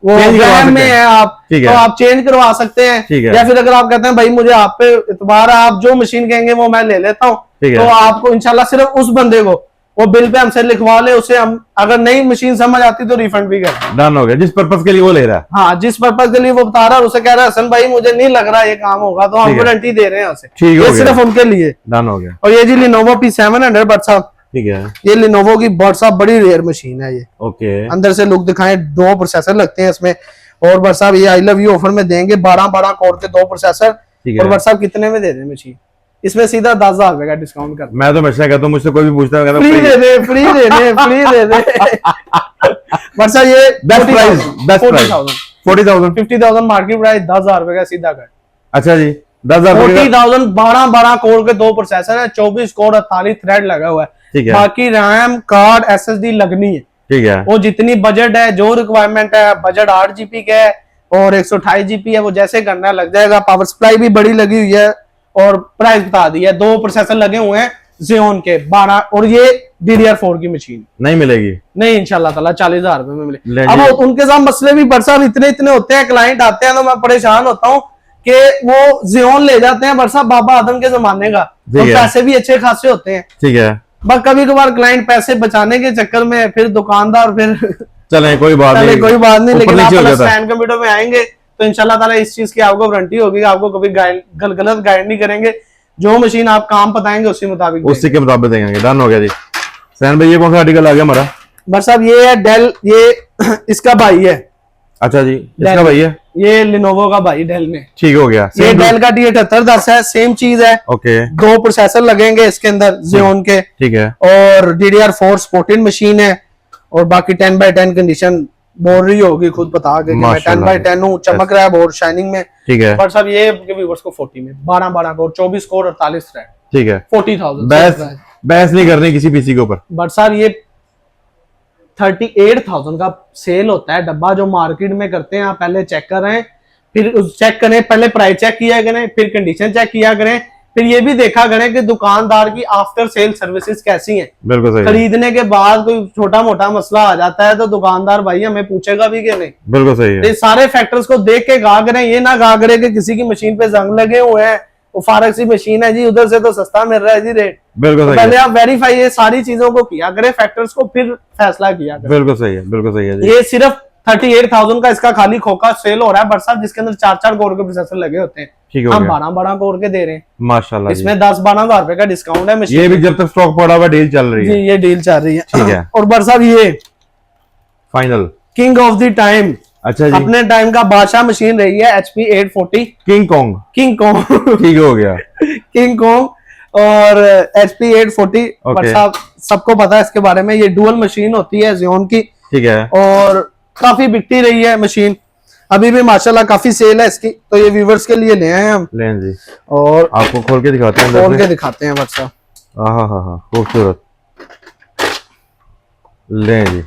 वो वहम में है आप, तो आप चेंज करवा सकते हैं। या फिर अगर आप कहते हैं भाई मुझे आप पे इतबार है, आप जो मशीन कहेंगे वो मैं ले लेता हूँ, तो आपको इंशाल्लाह सिर्फ उस बंदे को वो बिल पे हमसे लिखवा ले, उसे हम अगर नई मशीन समझ आती तो रिफंड भी कर।
डन हो गया, जिस पर्पस के लिए वो ले रहा है।
हाँ, जिस पर्पज के लिए वो बता रहा है, उसे कह रहा है हसन भाई मुझे नहीं लग रहा ये काम होगा, तो हम गारंटी दे रहे हैं उसे।
ठीक है,
सिर्फ उनके लिए।
डन हो गया।
और ये जी लिनोवो P700 बट साहब,
ठीक है,
ये लिनोवो की बट साहब बड़ी रेयर मशीन है ये।
ओके,
अंदर से लुक दिखाएं, 2 प्रोसेसर लगते हैं इसमें। और बट साहब ये आई लव यू ऑफर में देंगे 12 कोर के 2 प्रोसेसर। और बट साहब कितने में दे रहे हैं मशीन? इसमें सीधा 10,000 रुपए का डिस्काउंट कर।
मैं तो हमेशा कहता हूँ, मुझसे कोई भी पूछता है
free they they, free they they, free they they. But साहब ये
बेस्ट प्राइस 40,000
50,000 मार्केट प्राइस, 10,000 रुपए का सीधा कर।
अच्छा जी, 10,000
40,000, 12 कोर के 2 प्रोसेसर है, 24 कोर 48 थ्रेड लगा हुआ है।
ठीक है,
बाकी रैम कार्ड SSD लगनी है।
ठीक है,
वो जितनी बजट है, जो रिक्वायरमेंट है, बजट 8 GB का है और 128 GB है, वो जैसे करना लग जाएगा। पावर सप्लाई भी बड़ी लगी हुई है और प्राइस बता दी है। 2 प्रोसेसर लगे हुए हैं Xeon के 12, और ये DDR4 की मशीन
नहीं मिलेगी,
नहीं इंशाल्लाह ताला 40,000 रुपए में मिले।
ले
अब उनके साथ मसले भी बट साहब इतने होते हैं, क्लाइंट आते हैं तो मैं परेशान होता हूँ कि वो Xeon ले जाते हैं बट साहब बाबा आदम के जमाने का, तो पैसे भी अच्छे खासे होते हैं।
ठीक है,
बस कभी कभार क्लाइंट पैसे बचाने के चक्कर में फिर दुकानदार फिर
चले कोई बात नहीं,
लेकिन आप स्टैंड कंप्यूटर में आएंगे तो इंशाल्लाह ताला इस चीज की आपको वारंटी होगी, आपको कभी गलत गाइड नहीं करेंगे। जो मशीन आप काम बताएंगे उसी के मुताबिक
देंगे। डन हो गया जी। सैन भाई, ये कौन सा आर्टिकल आ गया हमारा?
बस अब ये है डेल, ये इसका भाई है।
अच्छा जी, इसका भाई है,
ये लिनोवो का भाई डेल में।
ठीक हो गया।
ये डेल का D7810 है, सेम चीज है।
ओके,
2 प्रोसेसर लगेंगे इसके अंदर Xeon के,
ठीक है,
और DDR4 सपोर्टेड मशीन है। और बाकी 10x10 कंडीशन बोल रही होगी खुद बता के, मैं 10x10 हूँ, चमक रहा है बहुत शाइनिंग में।
ठीक है,
पर सब ये व्यूअर्स को 40 में 12 कोर 24 कोर 48 थ्रेड,
ठीक है,
40,000।
बहस नहीं करनी किसी पीसी के ऊपर।
बट सर ये 38,000 का सेल होता है डब्बा, जो मार्केट में करते हैं। आप पहले चेक करें, फिर चेक करें, पहले प्राइस चेक किया करें, फिर कंडीशन चेक किया करें, फिर ये भी देखा करें कि दुकानदार की आफ्टर सेल सर्विसेज कैसी हैं।
बिल्कुल सही।
खरीदने के बाद कोई छोटा मोटा मसला आ जाता है तो दुकानदार भाई हमें पूछेगा भी कि नहीं।
बिल्कुल सही है।
ये सारे फैक्टर्स को देख के कहा करें, ये ना कहा करें कि किसी की मशीन पे जंग लगे हुए हैं, वो फारक सी मशीन है जी, उधर से तो सस्ता मिल रहा है जी रेट।
बिल्कुल सही।
पहले आप वेरीफाई ये सारी चीजों को किया करें, फैक्टर्स को, फिर फैसला किया करें।
बिल्कुल सही है, बिल्कुल सही है जी।
ये सिर्फ 38,000 का इसका खाली खोखा सेल हो रहा है बरसात, जिसके अंदर 4 कोर के प्रोसेसर लगे होते हैं। हम 12 कोर के दे रहे हैं
माशाल्लाह।
इसमें 10-12 हजार रुपए का डिस्काउंट है।
ये भी जब तक स्टॉक पड़ा हुआ डील चल रही है
जी, ये डील चल रही है।
ठीक है।
और बरसात ये
final
king of the time,
अच्छा जी,
अपने टाइम का बादशाह मशीन रही है HP 840
किंग कॉन्ग। ठीक हो गया,
किंग कॉन्ग और HP 840। बरसात सबको पता है इसके बारे में, ये डुअल मशीन होती है Xeon की, ठीक है, और काफी बिकती रही है मशीन, अभी भी माशाल्लाह काफी सेल है इसकी। तो ये व्यूवर्स के लिए ले आए हम,
लें जी,
और
आपको खोल के दिखाते हैं,
खोल के दिखाते हैं बरसात।
हाँ, खूबसूरत। लें जी,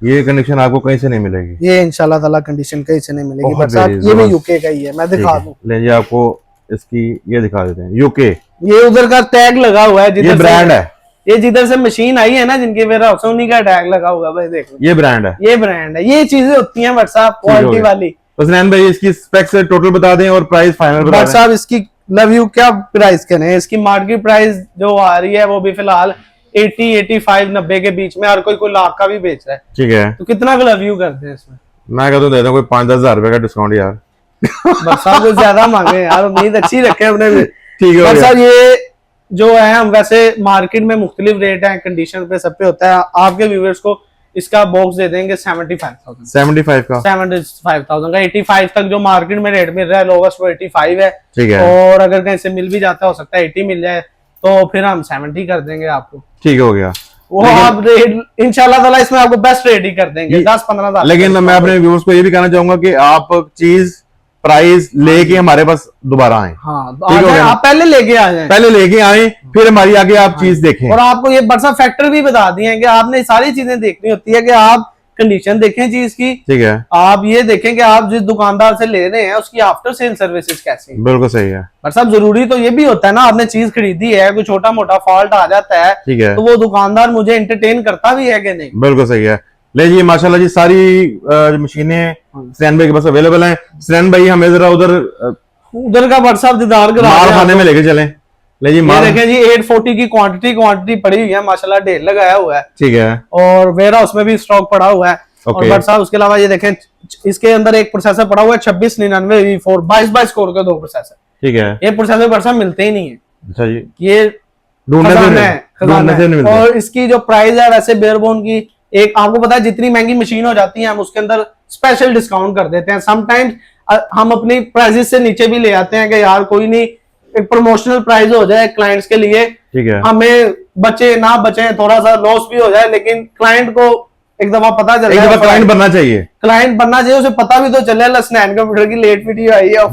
ये कंडीशन आपको कहीं से नहीं मिलेगी,
ये इंशाल्लाह ताला कंडीशन कहीं से नहीं मिलेगी बरसात। ये भी यूके का ही है, मैं दिखा दूं।
लें जी, आपको इसकी ये दिखा देते हैं, यूके।
ये उधर का टैग लगा हुआ है,
ये ब्रांड है,
ये जिधर से मशीन आई है ना, जिनके वेयर उन्हीं का टैग लगा हुआ है भाई, देखो
ये ब्रांड है,
ये ब्रांड है। ये चीजें होती हैं व्हाट्सएप क्वालिटी वाली।
तो सनैन भाई इसकी स्पेक्स टोटल बता दें और प्राइस फाइनल बता दें।
व्हाट्सएप इसकी लव यू क्या प्राइस करें, इसकी मार्केट प्राइस जो आ रही है वो भी फिलहाल 80, 85, 90 के बीच में, हर कोई लाख का भी बेच रहा है। ठीक है, तो कितना का लव यू करते हैं इसमें? मैं कहता हूँ दे दो कोई 5-10 हजार रुपए का डिस्काउंट यार। व्हाट्सएप को ज्यादा मांगे यार, उम्मीद अच्छी रखे हमने। ठीक है व्हाट्सएप, ये जो है हम वैसे मार्केट में मुख्तलिफ रेट है, कंडीशन पे सब पे होता है। आपके व्यूअर्स को इसका बॉक्स दे देंगे 75,000 का, 75,000 का। 85 तक जो मार्केट में रेट मिल रहा है, लोवेस्ट वो 85 है। ठीक है, और अगर कहीं से मिल भी जाता है, हो सकता है 80 मिल जाए, तो फिर हम 70 कर देंगे आपको। ठीक हो गया, वो आप रेट इंशाल्लाह ताला इसमें आपको बेस्ट रेट ही कर देंगे, 10-15 हजार। लेकिन मैं अपने व्यूअर्स को ये भी कहना चाहूंगा कि आप चीज प्राइस लेके हमारे पास दोबारा आए। हाँ, आप पहले लेके आ जाए, पहले लेके आए, फिर हमारी आगे आप चीज देखें। और आपको ये बड़ा फैक्टर भी बता दिए हैं कि आपने सारी चीजें देखनी होती है, कि आप कंडीशन देखें चीज की, ठीक है, आप ये देखें कि आप जिस दुकानदार से ले रहे हैं उसकी आफ्टर सेल सर्विसेज कैसी है। बिल्कुल सही है। पर सब जरूरी तो ये भी होता है ना, आपने चीज खरीदी है, कोई छोटा मोटा फॉल्ट आ जाता है, ठीक है, तो वो दुकानदार मुझे एंटरटेन करता भी है कि नहीं। बिल्कुल सही है। ले जी, माशाल्लाह जी, सारी मशीनें सनैन भाई के पास अवेलेबल हैं। सनैन भाई हमें जरा उधर का व्हाट्सएप दीदार करा, माल खाने में लेके चलें।
ले जी
ये देखें जी 840 की क्वांटिटी पड़ी हुई है माशाल्लाह, ढेर लगाया हुआ है।
ठीक है।
और वेयर हाउस में भी स्टॉक पड़ा हुआ है। और बट साहब उसके अलावा ये देखें इसके अंदर एक प्रोसेसर पड़ा हुआ है 2699 V4 22 कोर का 2 प्रोसेसर। ठीक है। ये प्रोसेसर बट साहब मिलते ही नहीं है। अच्छा जी। ये खजाना है। और इसकी जो प्राइस है वैसे बेयरबोन की एक आपको पता है जितनी महंगी मशीन हो जाती है हम उसके अंदर स्पेशल डिस्काउंट कर देते हैं। समटाइम्स हम अपनी प्राइसेस से नीचे भी ले आते हैं कि यार कोई नहीं एक प्रमोशनल प्राइस हो जाए क्लाइंट्स के लिए। ठीक है। हमें बचे ना बचे थोड़ा सा लॉस भी हो जाए लेकिन क्लाइंट को एक दफा पता चल जाए, क्लाइंट बनना चाहिए, उसे पता भी तो चले स्नैन कंप्यूटर की लेट वीडियो आई है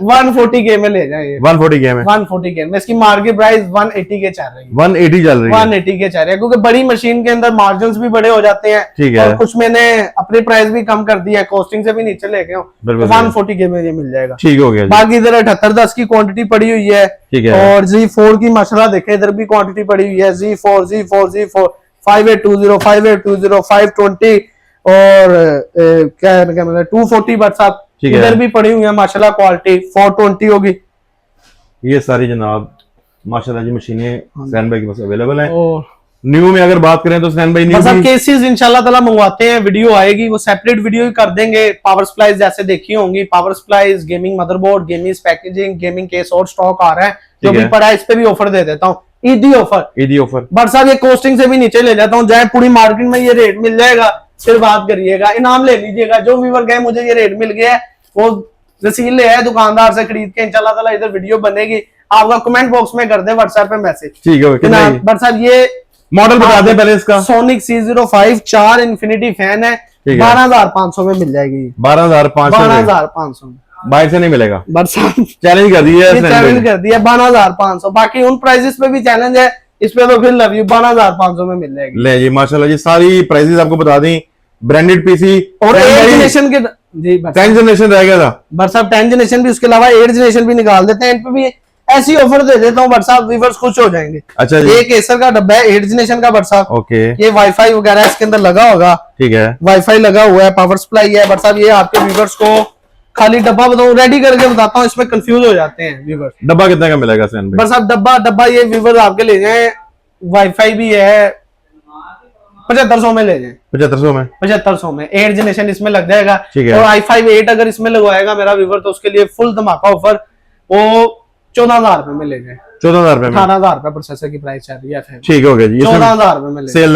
140K में ले जाए। 140K में इसकी मार्केट प्राइस 180K चल रही है। 180 180K चल रही है क्योंकि बड़ी मशीन के अंदर मार्जिन भी बड़े हो जाते हैं। ठीक है। और कुछ मैंने अपनी प्राइस भी कम कर दी है, कॉस्टिंग से भी नीचे लेके हूँ, 140K में ये मिल जाएगा। ठीक हो गया। बाकी इधर 7810 की क्वांटिटी पड़ी हुई है। ठीक है। और Z4 की माशाल्लाह देखे इधर भी क्वांटिटी पड़ी हुई है। Z4 5820 5820 520 और क्या मतलब 240 व्हाट्सएप इधर भी पड़ी हुई है माशाल्लाह, क्वालिटी 420 होगी। ये सारी जनाब माशाल्लाह जी मशीनें सैन भाई के पास अवेलेबल हैं। न्यू में अगर बात करें तो सैन भाई न्यू केसेस इंशाल्लाह ताला मंगवाते हैं, वीडियो आएगी वो सेपरेट वीडियो ही कर देंगे। पावर सप्लाईज जैसे देखी होंगी, power supplies, gaming motherboard, gaming packaging, gaming case और स्टॉक आ रहा है जो भी पड़ा है इस पे भी ऑफर दे देता हूँ। ईदी ऑफर बट साहब ये कॉस्टिंग से भी नीचे ले जाता हूँ, चाहे पूरी मार्केट में ये रेट मिल जाएगा फिर बात करिएगा, इनाम ले लीजिएगा। जो व्यूअर कहे मुझे ये रेट मिल गया है वो रसीद ले आए दुकानदार से खरीद के, इंशाल्लाह ताला इधर वीडियो बनेगी, आपका कमेंट बॉक्स में कर दे व्हाट्सएप पे मैसेज। ठीक है। बट साहब ये मॉडल बता दें पहले इसका। सोनिक C05 4 इन्फिनिटी फैन है, 12,500 में मिल जाएगी। 12,500 में बाहर से नहीं मिलेगा। चैलेंज कर दिया 12,500। बाकी उन प्राइसेस पे भी चैलेंज है, इस पे तो फिर लव यू 12,500 में मिल जाएगी। ले जी माशाल्लाह जी सारी प्राइसेस आपको बता दी। ब्रांडेड पीसी और 8 जनरेशन के जी 10 जनरेशन रह गया था बट साहब 10 जनरेशन भी, उसके अलावा 8 जनरेशन भी निकाल देते हैं। इन पे भी ऐसी ऑफर दे देता हूँ बट साहब व्यूअर्स खुश हो जाएंगे। अच्छा जी। एक एसर का डब्बा है 8 जनरेशन का बट साहब। ओके। ये वाईफाई वगैरह इसके अंदर लगा होगा। ठीक है। वाईफाई लगा हुआ है, पावर सप्लाई है बट साहब। ये आपके व्यूअर्स को खाली डब्बा बताऊं रेडी करके बताता हूँ, इसमें कंफ्यूज हो जाते हैं व्यूअर्स। डब्बा कितने का मिलेगा सैन भाई? बस अब डब्बा ये व्यूअर्स आपके ले जाए, वाईफाई भी है 7500 में ले जाए। 7500 में 8 जनरेशन इसमें लग जाएगा। और i5 8 अगर इसमें लगवाएगा मेरा व्यूअर तो उसके लिए फुल धमाका ऑफर वो 14,000 रुपए में ले जाए। 14,000 रुपए 18,000 रुपए प्रोसेसर की प्राइस चल रही है। ठीक हो गया जी। 14,000 रुपए में सेल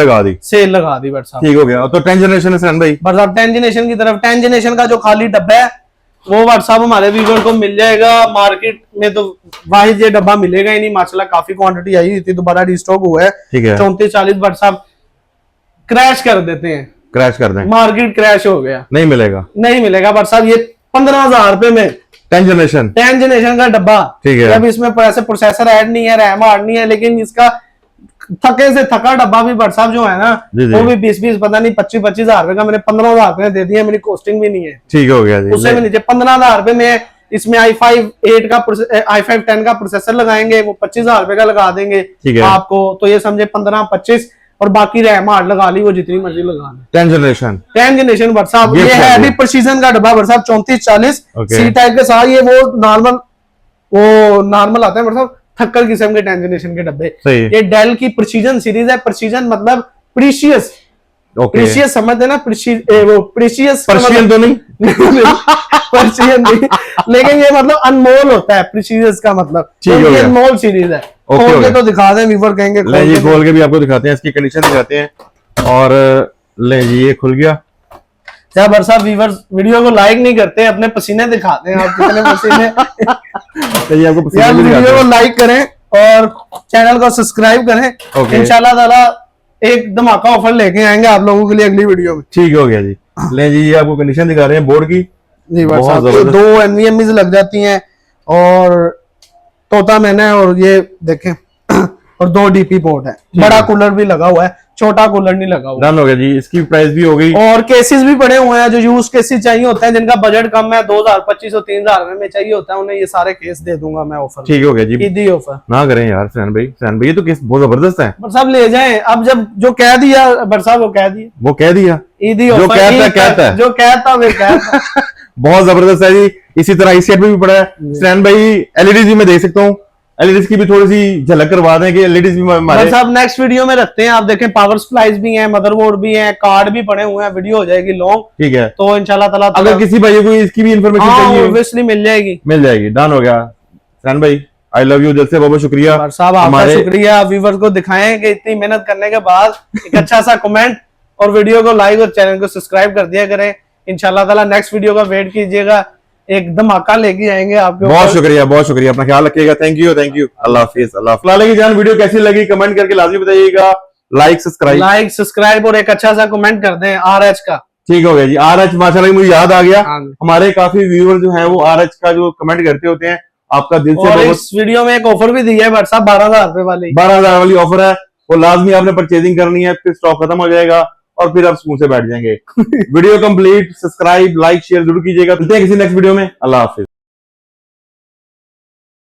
लगा दी बट साहब। ठीक हो गया। तो 10 जनरेशन है सैन भाई? बट साहब 10 जनरेशन की तरफ 10 जनरेशन का जो खाली डब्बा है वो व्हाट्सएप हमारे व्यूअर को मिल जाएगा। मार्केट में तो वाहिद ये डब्बा मिलेगा ही नहीं, माशाल्लाह काफी क्वांटिटी आई हुई थी, दोबारा रिस्टॉक हुआ है। 34-40 व्हाट्सएप क्रैश कर देते हैं, क्रैश कर दें, मार्केट क्रैश हो गया, नहीं मिलेगा व्हाट्सएप। ये 15,000 रुपए में 10 जनरेशन का डब्बा। ठीक है। अब इसमें ऐसे प्रोसेसर ऐड नहीं है, रैम ऐड नहीं है, लेकिन इसका थके से थका डब्बा भी व्हाट्सएप जो है ना वो भी 20 पता नहीं 25 हजार रुपए का मैंने 15,000 रुपए दे दिया, मेरी कॉस्टिंग भी नहीं है। ठीक हो गया जी। उससे भी नीचे 15,000 रुपए में इसमें i5 10 का प्रोसेसर लगाएंगे, वो 25,000 रुपए का लगा देंगे आपको, तो ये समझे 15-25 और बाकी रैम हार्ड लगा ली वो जितनी मर्जी लगा ली। 10 जनरेशन व्हाट्सएप। ये है अभी प्रिसीजन का डब्बा व्हाट्सएप 3440 सी टाइप के साथ। ये वो नॉर्मल आता है व्हाट्सएप थक्कर किस्म के 10 जनरेशन के डब्बे। ये डेल की प्रिसीजन सीरीज है। प्रिसीजन मतलब प्रीशियस। प्रीशियस समझते ना? वो प्रीशियस पर्शियन तो नहीं पर्शियन नहीं, लेकिन ये मतलब अनमोल होता है प्रीशियस का मतलब। तो ये अनमोल सीरीज है। खोल के तो दिखा दें, व्यूअर कहेंगे ले जी, खोल के भी आपको दिखाते हैं, इसकी कंडीशन दिखाते हैं। और ले जी ये खुल गया। क्या बरसात व्यूअर्स वीडियो को लाइक नहीं करते, अपने पसीने दिखाते हैं आप कितने पसीने। तो आपको पसीने वीडियो को लाइक करें और चैनल को सब्सक्राइब करें। इंशाल्लाह ताला एक धमाका ऑफर लेके आएंगे आप लोगों के लिए अगली वीडियो में। ठीक हो गया जी। ले जी ये आपको कंडीशन दिखा रहे हैं बोर्ड की। जी बरसात 2 NVMe लग जाती हैं और तोता मैंने, और ये देखें और 2 DP पोर्ट है। बड़ा कूलर भी लगा हुआ है, छोटा कूलर नहीं लगा हुआ। डन हो गया जी। इसकी प्राइस भी हो गई। और केसेस भी पड़े हुए हैं जो यूज केसेस चाहिए होते हैं, जिनका बजट कम है, 2,000 2500 3,000 में चाहिए होता है, उन्हें ये सारे केस दे दूंगा मैं ऑफर। ठीक हो गया जी। ईदी ऑफर ना करें यार सैन भाई, ये तो केस बहुत जबरदस्त है। बट साहब ले जाएं, अब जब जो कह दिया बट साहब वो कह दिया ईदी ऑफर। जो कहता वे कहता बहुत जबरदस्त है जी। इसी तरह आई सेट भी पड़ा है सैन भाई। LED में देख सकता हूँ
एलईडीज की भी थोड़ी सी झलक करवा दें कि एलईडीज भी हमारे
साहब नेक्स्ट वीडियो में रखते हैं। आप देखें पावर सप्लाईज भी हैं, मदरबोर्ड भी हैं, कार्ड भी पड़े हुए हैं, वीडियो हो जाएगी लॉन्ग।
ठीक है,
तो इंशाल्लाह ताला
अगर किसी भाई को इसकी भी इंफॉर्मेशन चाहिए
ऑब्वियसली मिल जाएगी।
डन हो गया। सैन भाई आई लव यू, दिल से बहुत शुक्रिया
साहब, आपका शुक्रिया व्यूअर्स को दिखाएं कि इतनी मेहनत करने के बाद एक अच्छा सा कमेंट और वीडियो को लाइक और चैनल को सब्सक्राइब कर दिया करें। इंशाल्लाह ताला नेक्स्ट वीडियो का वेट कीजिएगा, एक धमाका लेके आएंगे आपके।
बहुत शुक्रिया, अपना ख्याल रखिएगा। थैंक यू अल्लाह हाफिज। अल्लाह जान, वीडियो कैसी लगी कमेंट करके लाजमी बताइएगा। लाइक
सब्सक्राइब और एक अच्छा सा कमेंट कर दें RH का।
ठीक हो गया जी। RH माशाल्लाह मुझे याद आ गया, हमारे काफी व्यूअर जो हैं वो RH का जो कमेंट करते होते हैं। आपका दिल से
और इस वीडियो में एक ऑफर भी दी है भाई साहब, 12,000 रुपए वाली
12,000 वाली ऑफर है। वो लाजमी आपने परचेजिंग करनी है, फिर स्टॉक खत्म हो जाएगा और फिर आप स्कूल से बैठ जाएंगे। Video complete, subscribe, like, share जरूर कीजिएगा। मिलते हैं किसी नेक्स्ट वीडियो में। अल्लाह हाफिज।